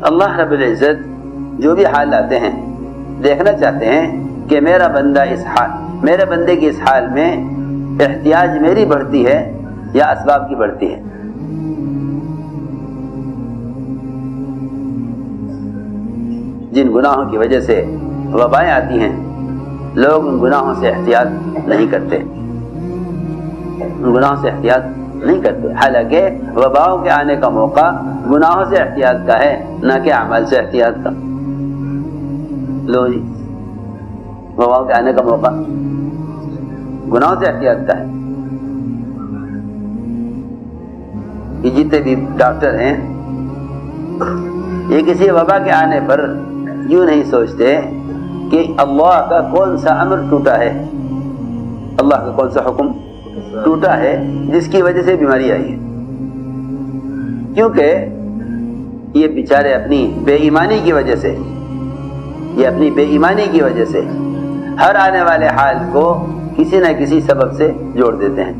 اللہ رب العزت جو بھی حال لاتے ہیں دیکھنا چاہتے ہیں کہ میرا بندہ میرے بندے کی اس حال میں احتیاج میری بڑھتی ہے یا اسباب کی بڑھتی ہے. جن گناہوں کی وجہ سے وبائیں آتی ہیں لوگ ان گناہوں سے احتیاط نہیں کرتے، ان گناہوں سے احتیاط نہیں کرتے، حالانکہ وباؤں کے آنے کا موقع گناہوں سے احتیاط کا ہے نہ کہ اعمال سے احتیاط کا. لو جی، وباؤں کے آنے کا موقع گناہوں سے احتیاط کا ہے. یہ جتنے بھی ڈاکٹر ہیں یہ کسی وبا کے آنے پر یوں نہیں سوچتے کہ اللہ کا کون سا امر ٹوٹا ہے، اللہ کا کون سا حکم ٹوٹا ہے جس کی وجہ سے بیماری آئی ہے. کیونکہ یہ بیچارے اپنی بے ایمانی کی وجہ سے ہر آنے والے حال کو کسی نہ کسی سبب سے جوڑ دیتے ہیں،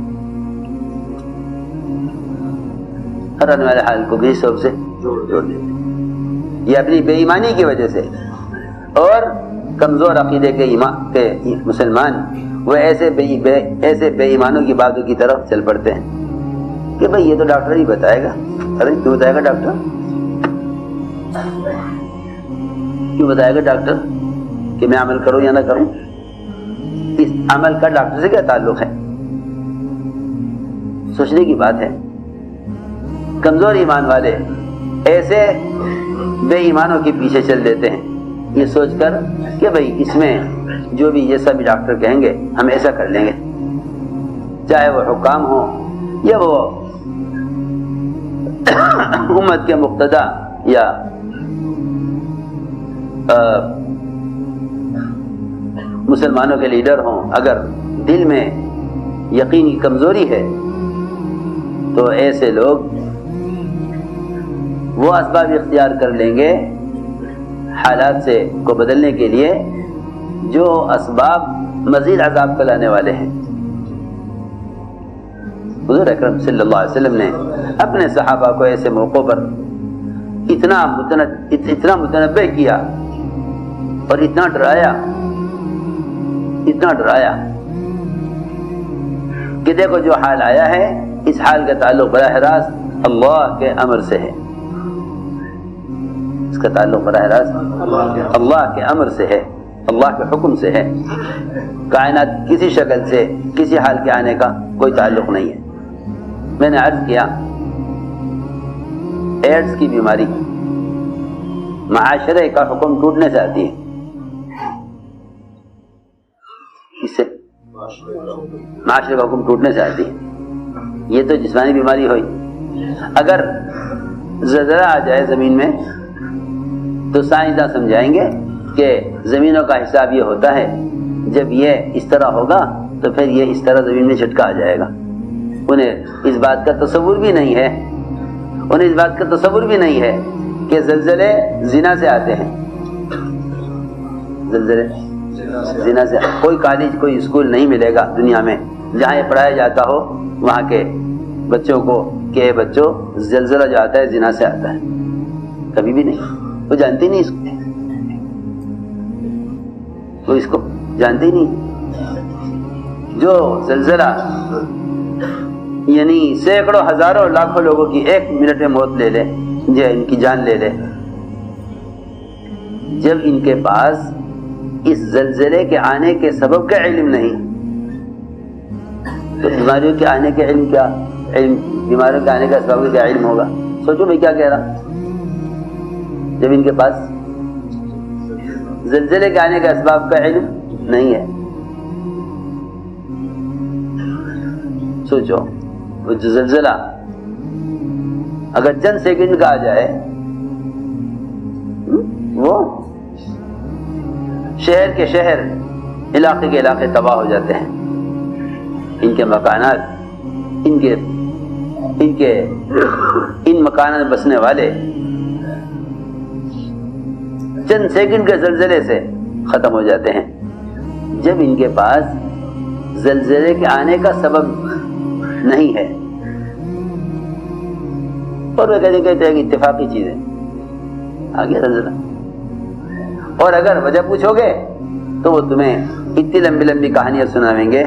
ہر آنے والے حال کو کسی سبب سے جوڑ دیتے ہیں. یہ اپنی بے ایمانی کی وجہ سے، اور کمزور عقیدے کے مسلمان وہ ایسے بے ایمانوں کی باتوں کی طرف چل پڑتے ہیں کہ بھئی یہ تو ڈاکٹر ہی بتائے گا. ارے کیوں بتائے گا ڈاکٹر؟ کیوں بتائے گا ڈاکٹر کہ میں عمل کروں یا نہ کروں؟ اس عمل کا ڈاکٹر سے کیا تعلق ہے؟ سوچنے کی بات ہے. کمزور ایمان والے ایسے بے ایمانوں کے پیچھے چل دیتے ہیں یہ سوچ کر کہ بھئی اس میں جو بھی جیسا بھی ڈاکٹر کہیں گے ہم ایسا کر لیں گے، چاہے وہ حکام ہو یا وہ امت کے مقتدی یا مسلمانوں کے لیڈر ہوں. اگر دل میں یقین کی کمزوری ہے تو ایسے لوگ وہ اسباب اختیار کر لیں گے حالات کو بدلنے کے لیے جو اسباب مزید عذاب کو لانے والے ہیں. حضور اکرم صلی اللہ علیہ وسلم نے اپنے صحابہ کو ایسے موقعوں پر اتنا متنبہ کیا اور اتنا ڈرایا کہ دیکھو جو حال آیا ہے اس حال کا تعلق براہ راست اللہ کے امر سے ہے، اس کا تعلق براہ راست اللہ کے امر سے ہے، اللہ کے حکم سے ہے. کائنات کسی شکل سے کسی حال کے آنے کا کوئی تعلق نہیں ہے. میں نے عرض کیا ایڈز کی بیماری معاشرے کا حکم ٹوٹنے سے آتی ہے. اس سے معاشرے کا حکم ٹوٹنے سے آتی ہے. یہ تو جسمانی بیماری ہوئی. اگر زلزلہ آ جائے زمین میں تو سائنسداں سمجھائیں گے کہ زمینوں کا حساب یہ ہوتا ہے جب یہ اس طرح ہوگا تو پھر یہ اس طرح زمین میں جھٹکا آ جائے گا. انہیں اس بات کا تصور بھی نہیں ہے کہ زلزلے زنا سے آتے ہیں. زلزلے زنا سے کوئی کالج کوئی اسکول نہیں ملے گا دنیا میں جہاں یہ پڑھایا جاتا ہو وہاں کے بچوں کو کہ بچوں زلزلہ جو آتا ہے زنا سے آتا ہے. کبھی بھی نہیں. وہ جانتے نہیں اس کو جانتے ہی نہیں. جو زلزلہ یعنی سینکڑوں ہزاروں لاکھوں لوگوں کی ایک منٹ میں موت لے لے، جو ان کی جان لے لے، جب ان کے پاس اس زلزلے کے آنے کے سبب کا علم نہیں تو بیماریوں کے آنے کے علم کیا علم، بیماریوں کے آنے کا سبب کیا علم ہوگا؟ سوچو میں کیا کہہ رہا. جب ان کے پاس زلزلے کے آنے کا اسباب کا علم نہیں ہے. سوچو وہ جو زلزلہ اگر چند سیکنڈ کا آ جائے وہ شہر کے شہر علاقے کے علاقے تباہ ہو جاتے ہیں. ان کے مکانات ان مکانات میں بسنے والے چند سیکنڈ کے زلزلے سے ختم ہو جاتے ہیں. جب ان کے پاس زلزلے کے آنے کا سبب نہیں ہے اور وہ کہتے ہیں کہ اتفاقی چیز ہے. آ گیا زلزلہ. اور اگر وجہ پوچھو گے تو وہ تمہیں اتنی لمبی لمبی کہانیاں سناویں گے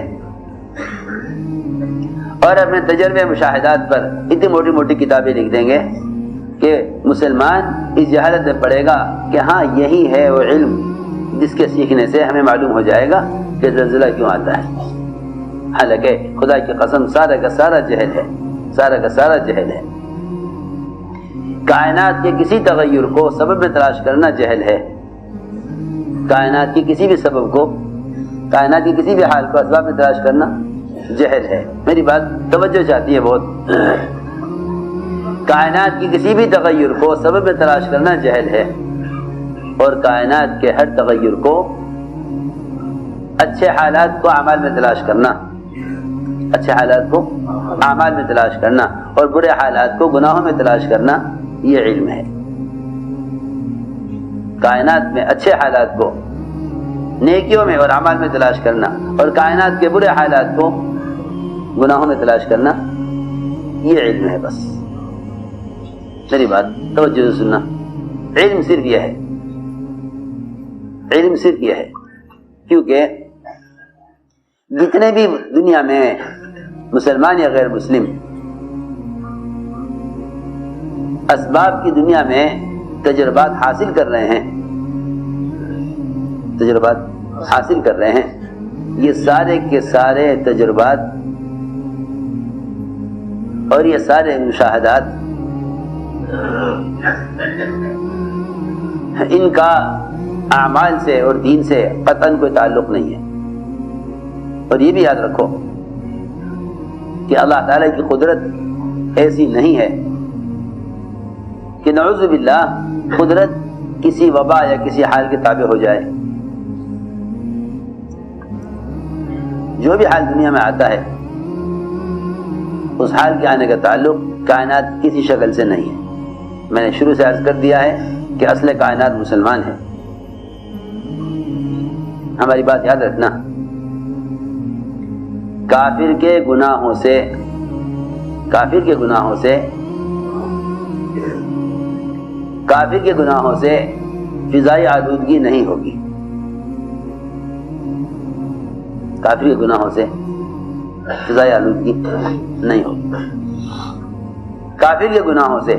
اور اپنے تجربے مشاہدات پر اتنی موٹی موٹی کتابیں لکھ دیں گے کہ مسلمان اس جہالت میں پڑے گا کہ ہاں یہی ہے وہ علم جس کے سیکھنے سے ہمیں معلوم ہو جائے گا کہ زلزلہ کیوں آتا ہے. حالانکہ خدا کی قسم سارا کا سارا جہل ہے، سارا کا سارا جہل ہے. کائنات کے کسی تغیر کو سبب میں تلاش کرنا جہل ہے. کائنات کی کسی بھی سبب کو، کائنات کی کسی بھی حال کو اسباب میں تلاش کرنا جہل ہے. میری بات توجہ چاہتی ہے بہت. کائنات کی کسی بھی تغیر کو سبب میں تلاش کرنا جہل ہے، اور کائنات کے ہر تغیر کو اچھے حالات کو اعمال میں تلاش کرنا، اچھے حالات کو اعمال میں تلاش کرنا اور برے حالات کو گناہوں میں تلاش کرنا یہ علم ہے. کائنات میں اچھے حالات کو نیکیوں میں اور اعمال میں تلاش کرنا اور کائنات کے برے حالات کو گناہوں میں تلاش کرنا یہ علم ہے. بس میری بات توجہ سے سننا. علم صرف یہ ہے، علم صرف یہ ہے. کیونکہ جتنے بھی دنیا میں مسلمان یا غیر مسلم اسباب کی دنیا میں تجربات حاصل کر رہے ہیں، تجربات حاصل کر رہے ہیں، یہ سارے کے سارے تجربات اور یہ سارے مشاہدات ان کا اعمال سے اور دین سے قطعاً کوئی تعلق نہیں ہے. اور یہ بھی یاد رکھو کہ اللہ تعالیٰ کی قدرت ایسی نہیں ہے کہ نعوذ باللہ قدرت کسی وبا یا کسی حال کے تابع ہو جائے. جو بھی حال دنیا میں آتا ہے اس حال کے آنے کا تعلق کائنات کسی شکل سے نہیں ہے. میں نے شروع سے عرض کر دیا ہے کہ اصل کائنات مسلمان ہے. ہماری بات یاد رکھنا. کافر کے گناہوں سے، کافر کے گناہوں سے، کافر کے گناہوں سے فضائی آلودگی نہیں ہوگی. کافر کے گناہوں سے فضائی آلودگی نہیں ہوگی. کافر کے گناہوں سے،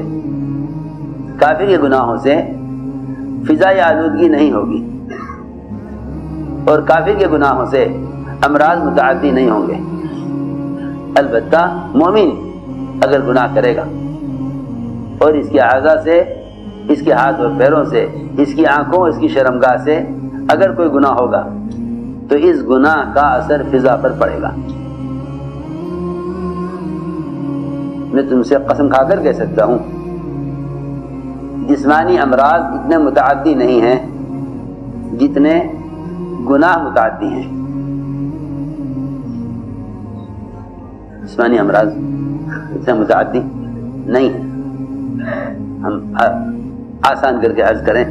کافر کے گناہوں سے فضائی آلودگی نہیں ہوگی اور کافر کے گناہوں سے امراض متعدی نہیں ہوں گے. البتہ مومن اگر گناہ کرے گا اور اس کے اعضاء سے، اس کے ہاتھ اور پیروں سے، اس کی آنکھوں، اس کی شرمگاہ سے اگر کوئی گناہ ہوگا تو اس گناہ کا اثر فضا پر پڑے گا. میں تم سے قسم کھا کر کہہ سکتا ہوں جسمانی امراض اتنے متعدی نہیں ہیں جتنے گناہ متعدی ہیں. جسمانی امراض اتنے متعدی نہیں ہیں. ہم آسان کر کے عرض کریں،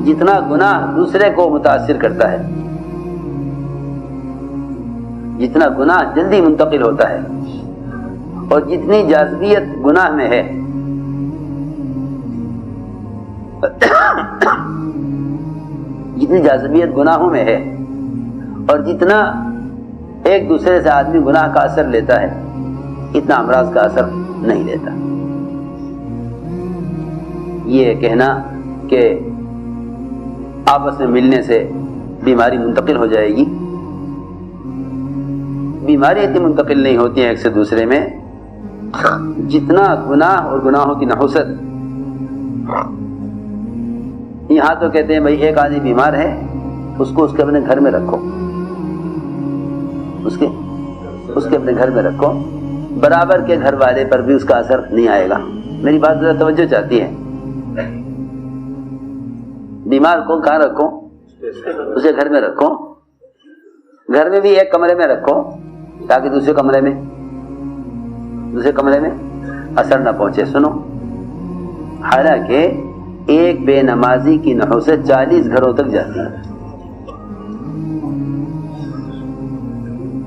جتنا گناہ دوسرے کو متاثر کرتا ہے، جتنا گناہ جلدی منتقل ہوتا ہے اور جتنی جاذبیت گناہ میں ہے، جتنی جاذبیت گناہوں میں ہے اور جتنا ایک دوسرے سے آدمی گناہ کا اثر لیتا ہے اتنا امراض کا اثر نہیں لیتا. یہ کہنا کہ آپس میں ملنے سے بیماری منتقل ہو جائے گی، بیماری اتنی منتقل نہیں ہوتی ہے ایک سے دوسرے میں جتنا گناہ اور گناہوں کی نحوست. یہاں تو کہتے ہیں بھائی ایک آدمی بیمار ہے اس کو اس کے اپنے گھر میں رکھو، اس کے اپنے گھر میں رکھو، برابر کے گھر والے پر بھی اس کا اثر نہیں آئے گا. میری بات ذرا توجہ چاہتی ہے. بیمار کو کہاں رکھو؟ اسے گھر میں رکھو، گھر میں بھی ایک کمرے میں رکھو تاکہ دوسرے کمرے میں اثر نہ پہنچے. سنو، حالانکہ ایک بے نمازی کی نحوست 40 گھروں تک جاتی ہے.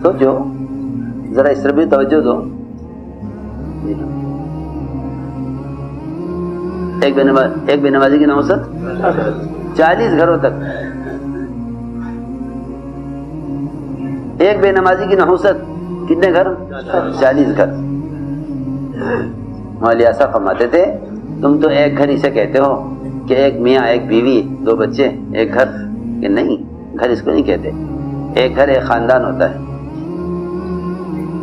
سوچو ذرا، اس طرف بھی توجہ دو. ایک بے نمازی کی نحوست 40 گھروں تک. ایک بے نمازی کی نحوست کتنے گھر؟ 40 گھر. مولوی صاحب فرماتے تھے تم تو ایک گھر اسے کہتے ہو کہ ایک میاں ایک بیوی 2 بچے ایک گھر، کہ نہیں، گھر اس کو نہیں کہتے. ایک گھر ایک خاندان ہوتا ہے.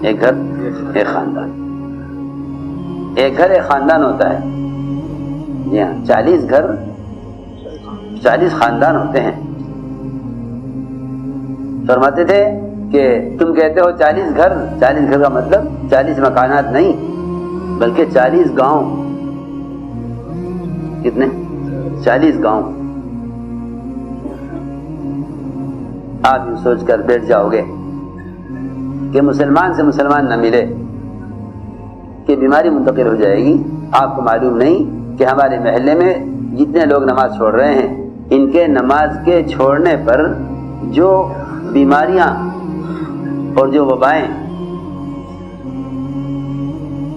ایک گھر ایک خاندان، ایک گھر ایک خاندان ہوتا ہے. جی ہاں، 40 گھر 40 خاندان ہوتے ہیں. فرماتے تھے کہ تم کہتے ہو 40 گھر، 40 گھر کا مطلب 40 مکانات نہیں بلکہ 40 گاؤں. کتنے؟ 40 گاؤں. آپ یوں سوچ کر بیٹھ جاؤ گے کہ مسلمان سے مسلمان نہ ملے کہ بیماری منتقل ہو جائے گی. آپ کو معلوم نہیں کہ ہمارے محلے میں جتنے لوگ نماز چھوڑ رہے ہیں ان کے نماز کے چھوڑنے پر جو بیماریاں اور جو وبائیں،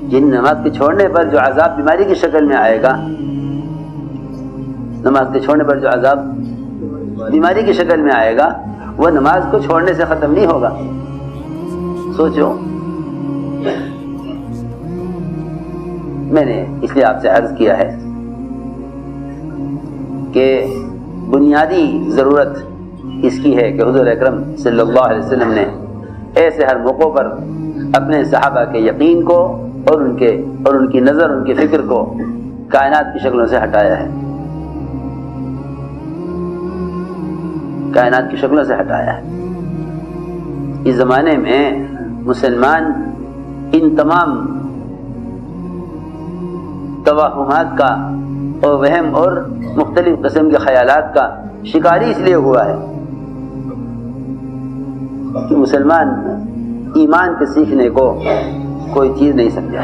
جن نماز کے چھوڑنے پر جو عذاب بیماری کی شکل میں آئے گا، نماز کے چھوڑنے پر جو عذاب بیماری کی شکل میں آئے گا وہ نماز کو چھوڑنے سے ختم نہیں ہوگا. سوچو. میں نے اس لیے آپ سے عرض کیا ہے کہ بنیادی ضرورت اس کی ہے کہ حضور اکرم صلی اللہ علیہ وسلم نے ایسے ہر موقع پر اپنے صحابہ کے یقین کو اور ان کی نظر، ان کی فکر کو کائنات کی شکلوں سے ہٹایا ہے. کائنات کی شکلوں سے ہٹایا ہے. اس زمانے میں مسلمان ان تمام توہمات کا اور وہم اور مختلف قسم کے خیالات کا شکاری اس لیے ہوا ہے کہ مسلمان ایمان کے سیکھنے کو کوئی چیز نہیں سمجھا.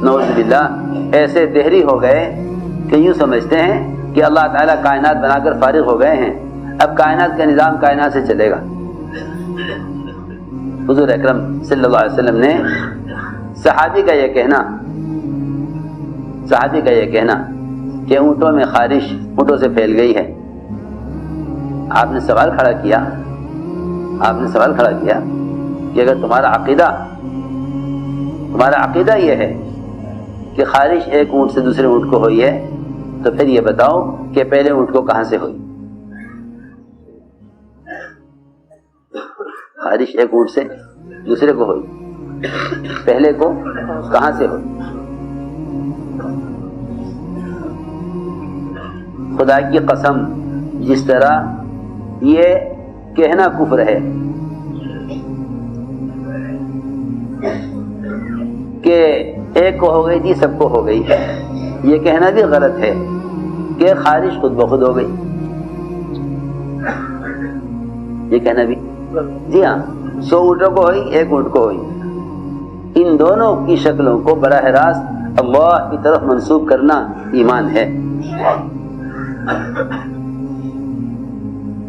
نعوذ باللہ ایسے دہری ہو گئے کہ یوں سمجھتے ہیں کہ اللہ تعالیٰ کائنات بنا کر فارغ ہو گئے ہیں، اب کائنات کا نظام کائنات سے چلے گا. حضور اکرم صلی اللہ علیہ وسلم نے صحابی کا یہ کہنا کہ اونٹوں میں خارش اونٹوں سے پھیل گئی ہے. آپ نے سوال کھڑا کیا کہ اگر تمہارا عقیدہ یہ ہے کہ خارش ایک اونٹ سے دوسرے اونٹ کو ہوئی ہے تو پھر یہ بتاؤ کہ پہلے اونٹ کو کہاں سے ہوئی؟ خارش ایک اونٹ سے دوسرے کو ہوئی، پہلے کو کہاں سے ہوئی؟ خدا کی قسم، جس طرح یہ کہنا کفر ہے کہ ایک کو ہو گئی تھی سب کو ہو گئی، یہ کہنا بھی غلط ہے کہ خارش خود بخود ہو گئی. یہ کہنا بھی، جی ہاں، 100 اونٹوں کو ہوئی، ایک اونٹ کو ہوئی. ان دونوں کی شکلوں کو براہ راست اللہ کی طرف منسوب کرنا ایمان ہے.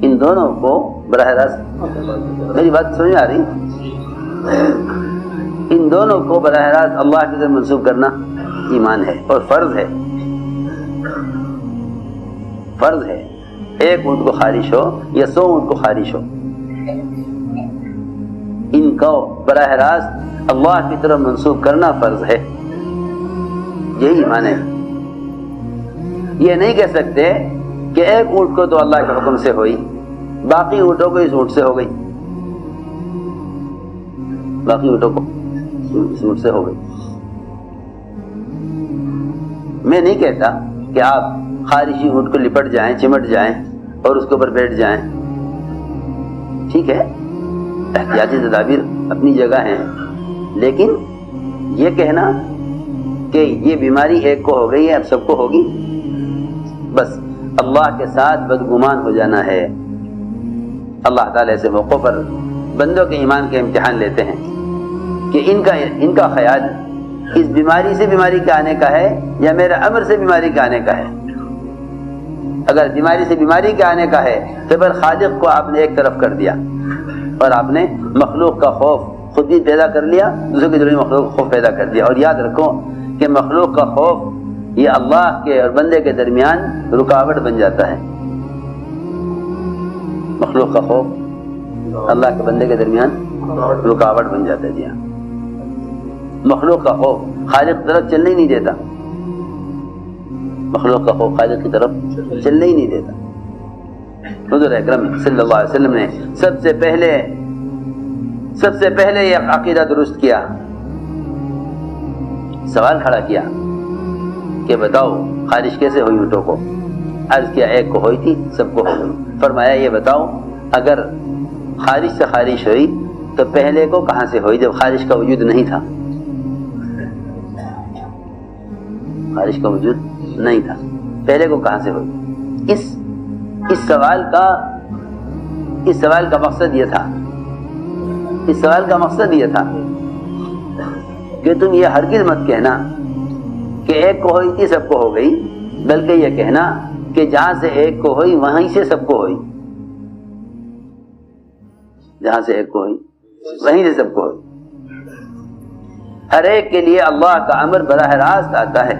ان دونوں کو براہ راست، میری بات سمجھ آ رہی؟ ان دونوں کو براہ راست اللہ کی طرف منسوب کرنا ایمان ہے اور فرض ہے. ایک اونٹ کو خارش ہو یا 100 اونٹ کو خارش ہو، ان کو براہ راست اللہ کی طرف منسوب کرنا فرض ہے. یہی ایمان ہے. یہ نہیں کہہ سکتے کہ ایک اونٹ کو تو اللہ کے حکم سے ہوئی، باقی اونٹوں کو اس اونٹ سے ہو گئی، میں نہیں کہتا کہ آپ خارشی اونٹ کو لپٹ جائیں، چمٹ جائیں اور اس کے اوپر بیٹھ جائیں. ٹھیک ہے، احتیاطی تدابیر اپنی جگہ ہیں، لیکن یہ کہنا کہ یہ بیماری ایک کو ہو گئی ہے اب سب کو ہوگی، بس اللہ کے ساتھ بدگمان ہو جانا ہے. اللہ تعالیٰ ایسے موقع پر بندوں کے ایمان کے امتحان لیتے ہیں کہ ان کا خیال اس بیماری سے بیماری کے آنے کا ہے یا میرے امر سے بیماری کے آنے کا ہے. اگر بیماری سے بیماری کے آنے کا ہے تو پھر خالق کو آپ نے ایک طرف کر دیا اور آپ نے مخلوق کا خوف خود بھی پیدا کر لیا، دوسروں کے دل میں مخلوق کا خوف پیدا کر دیا. اور یاد رکھو کہ مخلوق کا خوف یہ اللہ کے اور بندے کے درمیان رکاوٹ بن جاتا ہے. مخلوق کا خوف اللہ کے بندے کے درمیان رکاوٹ بن جاتا ہے. جی ہاں, مخلوق کا خوف خالق کی طرف چلنے ہی نہیں دیتا. مخلوق کا خوف خالق کی طرف چلنے ہی نہیں دیتا. حضور اکرم صلی اللہ علیہ وسلم نے سب سے پہلے یہ عقیدہ درست کیا, سوال کھڑا کیا کہ بتاؤ خارش کیسے ہوئی اونٹوں کو؟ عرض کیا ایک کو ہوئی تھی, سب کو ہو گئی. فرمایا یہ بتاؤ اگر خارش سے خارش ہوئی تو پہلے کو کہاں سے ہوئی جب خارش کا وجود نہیں تھا؟ خارش کا وجود نہیں تھا, پہلے کو کہاں سے ہوئی؟ اس سوال کا مقصد یہ تھا, اس سوال کا مقصد یہ تھا کہ تم یہ ہرگز مت کہنا کہ ایک کو ہوئی تھی سب کو ہو گئی, بلکہ یہ کہنا کہ جہاں سے ایک کو ہوئی وہیں سے سب کو ہوئی. جہاں سے ایک کو ہوئی وہیں سے سب کو ہوئی. ہر ایک کے لیے اللہ کا امر براہ راست آتا ہے.